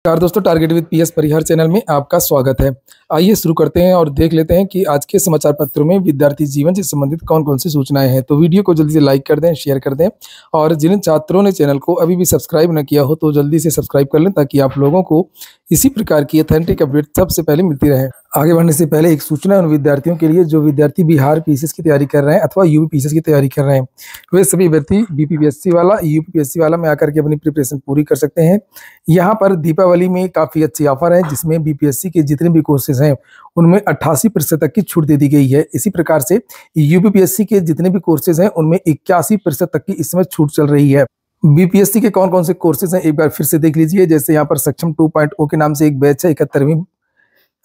नमस्कार दोस्तों, target with PS Parihar channel में आपका स्वागत है। आइए शुरू करते हैं और देख लेते हैं कि आज के समाचार पत्रों में विद्यार्थी जीवन से संबंधित कौन कौन सी सूचनाएं हैं। तो वीडियो को जल्दी से लाइक कर दें, शेयर कर दें और जिन छात्रों ने चैनल को अभी भी सब्सक्राइब न किया हो तो जल्दी से सब्सक्राइब कर लें ताकि आप लोगों को इसी प्रकार की ऑथेंटिक अपडेट सबसे पहले मिलती रहे। आगे बढ़ने से पहले एक सूचना उन विद्यार्थियों के लिए जो विद्यार्थी बिहार पीसीएस की तैयारी कर रहे हैं अथवा यूपी पीसीएस की तैयारी कर रहे हैं। वे सभी व्यक्ति बीपीपीएससी वाला, यूपीपीएससी वाला में आकर के अपनी प्रिपरेशन पूरी कर सकते हैं। यहाँ पर दीपावली में काफ़ी अच्छी ऑफर है जिसमें बीपीएससी के जितने भी कोर्सेज हैं उनमें 88% तक की छूट दे दी गई है। इसी प्रकार से यूपीपीएससी के जितने भी कोर्सेज हैं उनमें 81% तक की इस समय छूट चल रही है। बीपीएससी के कौन कौन से कोर्सेज हैं एक बार फिर से देख लीजिए। जैसे यहाँ पर सक्षम 2.0 के नाम से एक बैच है 71वीं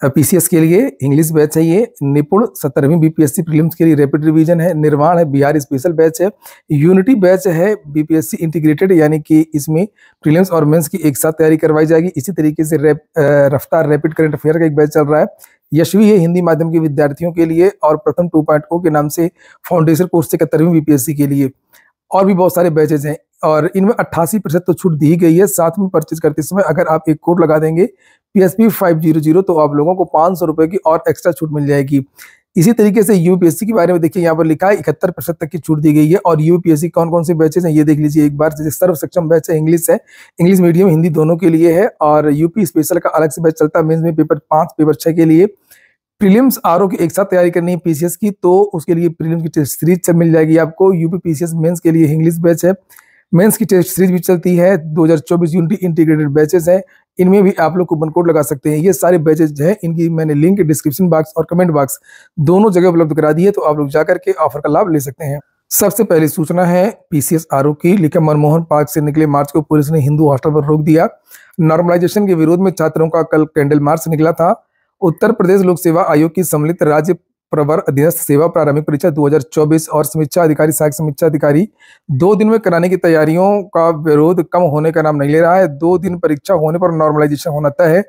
पीसीएस के लिए, इंग्लिश बैच है ये। निपुण 17वीं बीपीएससी प्रीलिम्स के लिए रैपिड रिवीजन है। निर्वाण है, बिहार स्पेशल बैच है। यूनिटी बैच है बीपीएससी इंटीग्रेटेड, यानी कि इसमें प्रीलिम्स और मेंस की एक साथ तैयारी करवाई जाएगी। इसी तरीके से रफ्तार रैपिड करंट अफेयर का एक बैच चल रहा है। यशवी है हिंदी माध्यम के विद्यार्थियों के लिए और प्रथम 2.0 के नाम से फाउंडेशन कोर्स 71वीं बीपीएससी के लिए। और भी बहुत सारे बैचेज हैं और इनमें 88% तो छूट दी गई है। साथ में परचेज करते समय अगर आप एक कोड लगा देंगे PSP 500 तो आप लोगों को 500 रुपए की और एक्स्ट्रा छूट मिल जाएगी। इसी तरीके से यूपीएससी के बारे में देखिए, यहाँ पर लिखा है 71% तक की छूट दी गई है। और यूपीएससी कौन कौन से बैचेज हैं ये देख लीजिए एक बार। जैसे सर्व सक्षम बैच है, इंग्लिश मीडियम हिंदी दोनों के लिए है। और यूपी स्पेशल का अलग से बैच चलता है मेंस में पेपर 5 पेपर 6 के लिए। प्रीलिम्स आरओ की एक साथ तैयारी करनी है पीसीएस की तो उसके लिए प्रीलिम्स की टेस्ट सीरीज मिल जाएगी आपको। यूपी पीसीएस मेंस के लिए इंग्लिश बैच है, मेंस की टेस्ट सीरीज भी चलती है। 2024 यूनिटी इंटीग्रेटेड बैचेस हैं, इनमें भी आप लोग कूपन कोड लगा सकते हैं। ये सारे बैचेज हैं, इनकी मैंने लिंक डिस्क्रिप्शन बॉक्स और कमेंट बॉक्स दोनों जगह उपलब्ध करा दी है, तो आप लोग जाकर के ऑफर का लाभ ले सकते हैं। सबसे पहली सूचना है पीसीएस आरओ की। लिखा, मनमोहन पार्क से निकले मार्च को पुलिस ने हिंदू हॉस्टल पर रोक दिया। नॉर्मलाइजेशन के विरोध में छात्रों का कल कैंडल मार्च निकला था। उत्तर प्रदेश लोक सेवा आयोग की सम्मिलित राज्य प्रवर अधीनस्थ सेवा प्रारंभिक परीक्षा 2024 और समीक्षा अधिकारी सहायक समीक्षा अधिकारी 2 दिन में कराने की तैयारियों का विरोध कम होने का नाम नहीं ले रहा है। 2 दिन परीक्षा होने पर नॉर्मलाइजेशन होना तय है,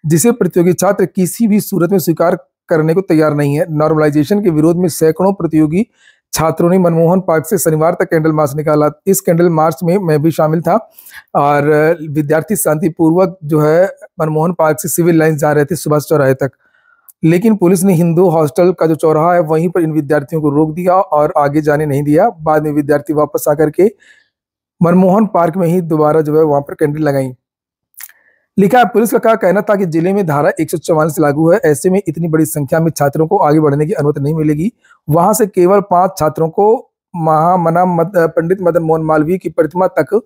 जिसे प्रतियोगी छात्र किसी भी सूरत में स्वीकार करने को तैयार नहीं है। नॉर्मलाइजेशन के विरोध में सैकड़ों प्रतियोगी छात्रों ने मनमोहन पार्क से शनिवार तक कैंडल मार्च निकाला। इस कैंडल मार्च में मैं भी शामिल था और विद्यार्थी शांतिपूर्वक जो है मनमोहन पार्क से सिविल लाइन जा रहे थे सुभाष चौराहे तक, लेकिन पुलिस ने हिंदू हॉस्टल का जो चौराहा है वहीं पर इन विद्यार्थियों को रोक दिया और आगे जाने नहीं दिया। बाद में विद्यार्थी वापस आकर के मनमोहन पार्क में ही दोबारा जो है वहां पर कैंडल लगाई। लिखा है, पुलिस का कहना था कि जिले में धारा 144 लागू है, ऐसे में इतनी बड़ी संख्या में छात्रों को आगे बढ़ने की अनुमति नहीं मिलेगी। वहां से केवल 5 छात्रों को महामना पंडित मदन मोहन मालवीय की प्रतिमा तक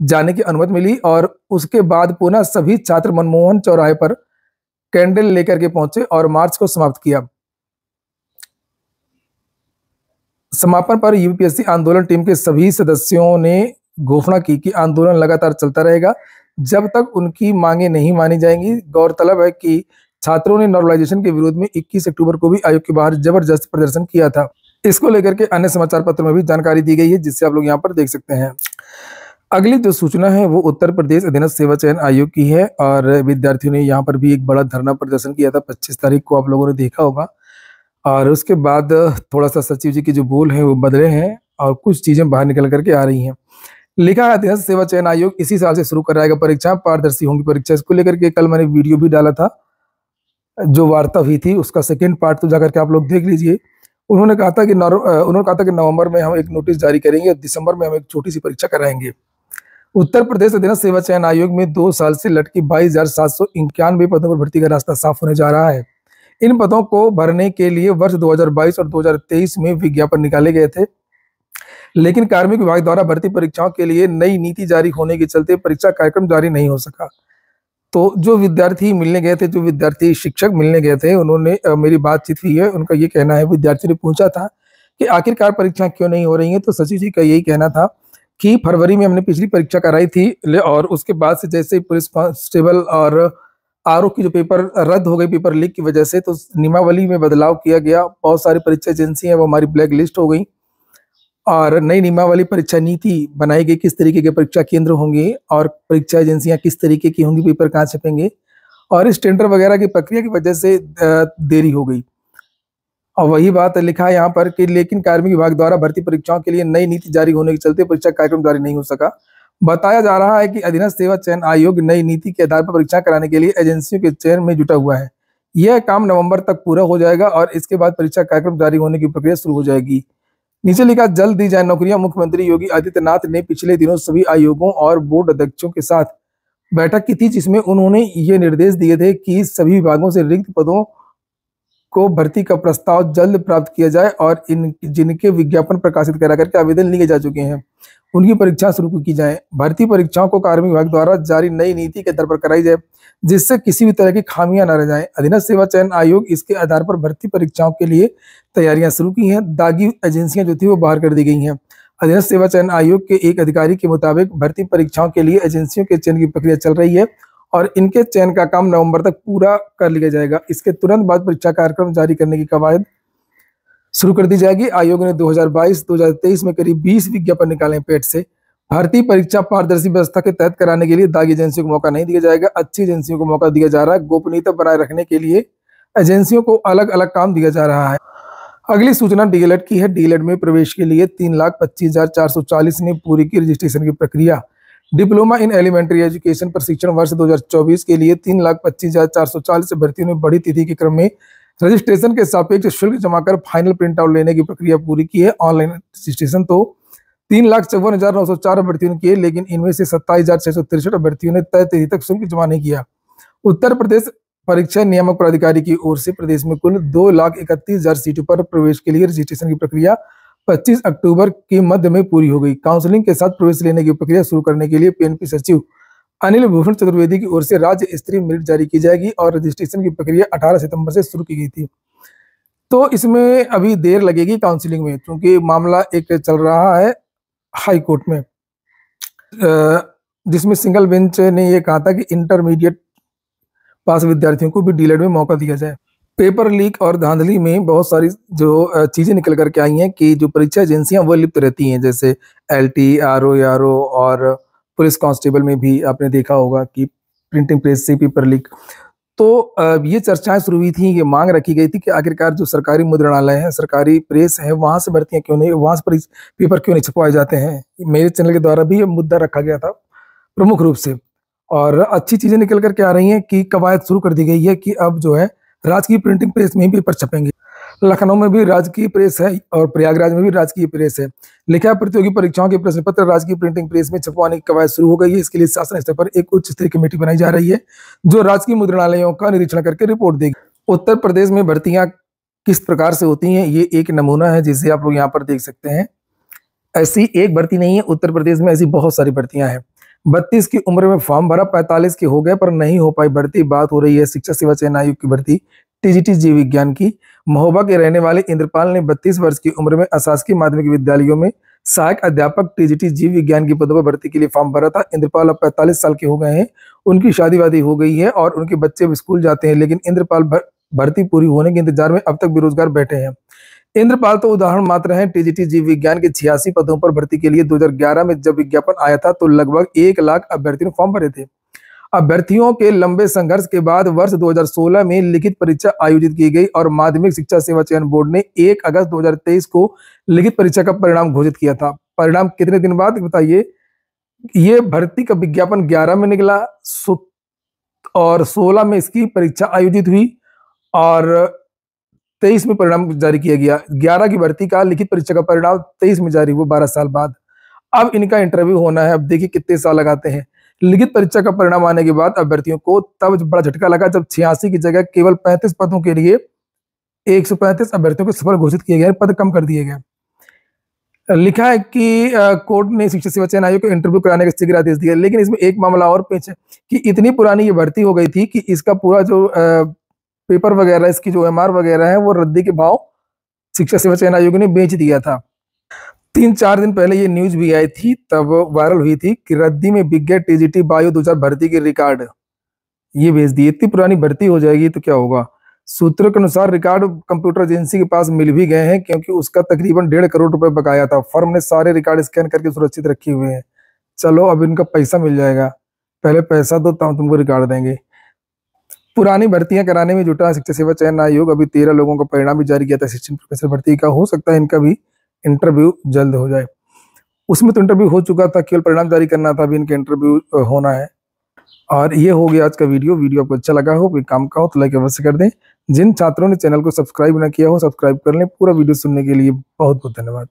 जाने की अनुमति मिली और उसके बाद पुनः सभी छात्र मनमोहन चौराहे पर कैंडल लेकर के पहुंचे और मार्च को समाप्त किया। समापन पर यूपीएससी आंदोलन टीम के सभी सदस्यों ने घोषणा की कि आंदोलन लगातार चलता रहेगा जब तक उनकी मांगे नहीं मानी जाएंगी। गौरतलब है कि छात्रों ने नॉर्मलाइजेशन के विरोध में 21 अक्टूबर को भी आयोग के बाहर जबरदस्त प्रदर्शन किया था। इसको लेकर के अन्य समाचार पत्रों में भी जानकारी दी गई है जिससे आप लोग यहाँ पर देख सकते हैं। अगली जो सूचना है वो उत्तर प्रदेश अधीनस्थ सेवा चयन आयोग की है और विद्यार्थियों ने यहाँ पर भी एक बड़ा धरना प्रदर्शन किया था 25 तारीख को, आप लोगों ने देखा होगा। और उसके बाद थोड़ा सा सचिव जी के जो बोल हैं वो बदले हैं और कुछ चीजें बाहर निकल करके आ रही हैं। लिखा है, अधीनस्थ सेवा चयन आयोग इसी साल से शुरू कराएगा परीक्षा, पारदर्शी होंगी परीक्षा। इसको लेकर के कल मैंने वीडियो भी डाला था, जो वार्ता हुई थी उसका सेकेंड पार्ट तो जाकर के आप लोग देख लीजिए। उन्होंने कहा था कि नवंबर में हम एक नोटिस जारी करेंगे और दिसंबर में हम एक छोटी सी परीक्षा कराएंगे। उत्तर प्रदेश अधीनस्थ सेवा चयन आयोग में 2 साल से लटकी 22,791 पदों पर भर्ती का रास्ता साफ होने जा रहा है। इन पदों को भरने के लिए वर्ष 2022 और 2023 में विज्ञापन निकाले गए थे, लेकिन कार्मिक विभाग द्वारा भर्ती परीक्षाओं के लिए नई नीति जारी होने के चलते परीक्षा कार्यक्रम जारी नहीं हो सका। तो जो विद्यार्थी मिलने गए थे, जो विद्यार्थी शिक्षक मिलने गए थे, उन्होंने मेरी बातचीत हुई है, उनका ये कहना है, विद्यार्थी ने पूछा था कि आखिरकार परीक्षा क्यों नहीं हो रही है, तो सचिव जी का यही कहना था कि फरवरी में हमने पिछली परीक्षा कराई थी और उसके बाद से जैसे ही पुलिस कांस्टेबल और आरओ की जो पेपर रद्द हो गई पेपर लीक की वजह से, तो नियमावली में बदलाव किया गया। बहुत सारी परीक्षा एजेंसी है वो हमारी ब्लैक लिस्ट हो गई और नई नियमावली परीक्षा नीति बनाई गई, किस तरीके के परीक्षा केंद्र होंगे और परीक्षा एजेंसियां किस तरीके की होंगी, पेपर कहाँ छपेंगे, और इस टेंडर वगैरह की प्रक्रिया की वजह से देरी हो गई। और वही बात लिखा है यहाँ पर कि लेकिन कार्मिक विभाग द्वारा भर्ती परीक्षाओं के लिए नई नीति जारी होने के चलते परीक्षा कार्यक्रम जारी नहीं हो सका। बताया जा रहा है कि अधीनस्थ सेवा चयन आयोग नई नीति के आधार पर परीक्षा कराने के लिए एजेंसियों के चयन में जुटा हुआ है। यह काम नवंबर तक पूरा हो जाएगा और इसके बाद परीक्षा कार्यक्रम जारी होने की प्रक्रिया शुरू हो जाएगी। नीचे लिखा, जल्द दी जाए नौकरियां। मुख्यमंत्री योगी आदित्यनाथ ने पिछले दिनों सभी आयोगों और बोर्ड अध्यक्षों के साथ बैठक की थी, जिसमें उन्होंने ये निर्देश दिए थे कि सभी विभागों से रिक्त पदों को भर्ती का प्रस्ताव जल्द प्राप्त किया जाए और इन जिनके विज्ञापन प्रकाशित करा करके आवेदन लिए जा चुके हैं उनकी परीक्षा शुरू की जाए। भर्ती परीक्षाओं को कार्मिक विभाग द्वारा जारी नई नीति के आधार पर कराई जाए, जिससे किसी भी तरह की खामियां न रह जाएं। अधीनस्थ सेवा चयन आयोग इसके आधार पर भर्ती परीक्षाओं के लिए तैयारियां शुरू की हैं। दागी एजेंसियां जो थी वो बाहर कर दी गई हैं। अधीनस्थ सेवा चयन आयोग के एक अधिकारी के मुताबिक भर्ती परीक्षाओं के लिए एजेंसियों के चयन की प्रक्रिया चल रही है और इनके चयन का काम नवंबर तक पूरा कर लिया जाएगा। इसके तुरंत बाद परीक्षा कार्यक्रम जारी करने की कवायद शुरू कर दी जाएगी। आयोग ने 2022-2023 में करीब 20 विज्ञापन निकाले पेट से। भर्ती परीक्षा पारदर्शी व्यवस्था के तहत कराने के लिए दागी एजेंसियों को मौका नहीं दिया जाएगा, अच्छी एजेंसियों को मौका दिया जा रहा है। गोपनीयता बनाए रखने के लिए एजेंसियों को अलग अलग काम दिया जा रहा है। अगली सूचना डीएलएड की है। डीएलएड में प्रवेश के लिए 3,25,440 ने पूरी की रजिस्ट्रेशन की प्रक्रिया। डिप्लोमा इन एलिमेंट्री एजुकेशन प्रशिक्षण वर्ष 2024 के लिए 3,25,440 अभ्यर्थियों ने बड़ी तिथि के क्रम में रजिस्ट्रेशन के सापेक्ष शुल्क जमा कर फाइनल प्रिंट आउट लेने की प्रक्रिया पूरी की है। ऑनलाइन रजिस्ट्रेशन तो 3,54,904 अभ्यर्थियों ने किए, लेकिन इनमें से 27,663 अभ्यर्थियों ने तय तिथि तक शुल्क जमा नहीं किया। उत्तर प्रदेश परीक्षा नियामक प्राधिकारी की ओर से प्रदेश में कुल 2,31,000 सीटों पर प्रवेश के लिए रजिस्ट्रेशन की प्रक्रिया 25 अक्टूबर के मध्य में पूरी हो गई। काउंसलिंग के साथ प्रवेश लेने की प्रक्रिया शुरू करने के लिए पीएनपी सचिव अनिल भूषण चतुर्वेदी की ओर से राज्य स्तरीय मेरिट जारी की जाएगी और रजिस्ट्रेशन की प्रक्रिया 18 सितंबर से शुरू की गई थी। तो इसमें अभी देर लगेगी काउंसलिंग में, क्योंकि मामला एक चल रहा है हाई कोर्ट में, जिसमें सिंगल बेंच ने यह कहा था कि इंटरमीडिएट पास विद्यार्थियों को भी डीएलएड में मौका दिया जाए। पेपर लीक और धांधली में बहुत सारी जो चीजें निकल करके आई हैं कि जो परीक्षा एजेंसियां वो लिप्त रहती हैं, जैसे एलटी, आरओ और पुलिस कांस्टेबल में भी आपने देखा होगा कि प्रिंटिंग प्रेस से पेपर लीक। तो ये चर्चाएं शुरू हुई थी, ये मांग रखी गई थी कि आखिरकार जो सरकारी मुद्रणालय है, सरकारी प्रेस है, वहां से भर्तियां क्यों नहीं, वहां से पेपर क्यों नहीं छपवाए जाते हैं। मेरे चैनल के द्वारा भी ये मुद्दा रखा गया था प्रमुख रूप से। और अच्छी चीजें निकल करके आ रही हैं कि कवायद शुरू कर दी गई है कि अब जो है राजकीय प्रिंटिंग प्रेस में भी पेपर छपेंगे। लखनऊ में भी राजकीय प्रेस है और प्रयागराज में भी राजकीय प्रेस है। लिखा प्रतियोगी परीक्षाओं के प्रश्न पत्र राजकीय प्रिंटिंग प्रेस में छपवाने की कवायद शुरू हो गई है। इसके लिए शासन स्तर पर एक उच्च स्तरीय कमेटी बनाई जा रही है जो राजकीय मुद्रणालयों का निरीक्षण करके रिपोर्ट देगी। उत्तर प्रदेश में भर्तियां किस प्रकार से होती हैं, ये एक नमूना है जिसे आप लोग यहाँ पर देख सकते हैं। ऐसी एक भर्ती नहीं है, उत्तर प्रदेश में ऐसी बहुत सारी भर्तियां हैं। 32 की उम्र में फॉर्म भरा, 45 के हो गए पर नहीं हो पाई भर्ती। बात हो रही है शिक्षा सेवा चयन आयोग की भर्ती टीजीटी जीव विज्ञान की। महोबा के रहने वाले इंद्रपाल ने 32 वर्ष की उम्र में अशासकीय माध्यमिक विद्यालयों में सहायक अध्यापक टीजीटी जीव विज्ञान की पदों पर भर्ती के लिए फॉर्म भरा था। इंद्रपाल अब 45 साल के हो गए हैं, उनकी शादी वादी हो गई है और उनके बच्चे भी स्कूल जाते हैं, लेकिन इंद्रपाल भर्ती पूरी होने के इंतजार में अब तक बेरोजगार बैठे हैं। इंद्रपाल तो उदाहरण मात्र हैं। टीजीटी जीव विज्ञान के 86 पदों पर भर्ती के लिए 2011 में जब विज्ञापन आया था तो लगभग 1 लाख अभ्यर्थियों ने फॉर्म भरे थे। अभ्यर्थियों के लंबे संघर्ष के बाद वर्ष 2016 में लिखित परीक्षा आयोजित की गई और माध्यमिक शिक्षा सेवा चयन बोर्ड ने 1 अगस्त 2023 को लिखित परीक्षा का परिणाम घोषित किया था। परिणाम कितने दिन बाद बताइए। ये भर्ती का विज्ञापन 11 में निकला और 16 में इसकी परीक्षा आयोजित हुई और 23 में परिणाम जारी किया गया। 11 की भर्ती का लिखित परीक्षा का परिणाम 23 में जारी हुआ, 12 साल बाद। अब इनका इंटरव्यू होना है। अब देखिए कितने साल लगाते हैं। लिखित परीक्षा का परिणाम आने के बाद अभ्यर्थियों को तब बड़ा झटका लगा जब 86 की जगह केवल 35 पदों के लिए 135 अभ्यर्थियों को सफल घोषित किए गए, पद कम कर दिए गए। लिखा है कि कोर्ट ने शिक्षा सेवा चयन आयोग को इंटरव्यू कराने का शीघ्र आदेश दिया, लेकिन इसमें एक मामला और पेश है कि इतनी पुरानी ये भर्ती हो गई थी कि इसका पूरा जो पेपर वगैरह, इसकी जो एमआर वगैरह है वो रद्दी के भाव शिक्षा सेवा चयन आयोग ने बेच दिया था। 3-4 दिन पहले ये न्यूज भी आई थी, तब वायरल हुई थी कि रद्दी में बिक गया टीजीटी बायो 2000 भर्ती के रिकॉर्ड, ये भेज दिए। इतनी पुरानी भर्ती हो जाएगी तो क्या होगा। सूत्रों के अनुसार रिकॉर्ड कंप्यूटर एजेंसी के पास मिल भी गए हैं, क्योंकि उसका तकरीबन 1.5 करोड़ रुपए बकाया था। फर्म ने सारे रिकॉर्ड स्कैन करके सुरक्षित रखे हुए हैं। चलो अब इनका पैसा मिल जाएगा, पहले पैसा दो तब तुमको रिकॉर्ड देंगे। पुरानी भर्तियां कराने में जुटा शिक्षा सेवा चयन आयोग। अभी 13 लोगों का परिणाम भी जारी किया था असिस्टेंट प्रोफेसर भर्ती का। हो सकता है इनका भी इंटरव्यू जल्द हो जाए। उसमें तो इंटरव्यू हो चुका था, केवल परिणाम जारी करना था, अभी इनका इंटरव्यू होना है। और ये हो गया आज का वीडियो आपको अच्छा लगा हो, कोई काम का हो तो लाइक अवश्य कर दें। जिन छात्रों ने चैनल को सब्सक्राइब ना किया हो, सब्सक्राइब कर लें। पूरा वीडियो सुनने के लिए बहुत बहुत धन्यवाद।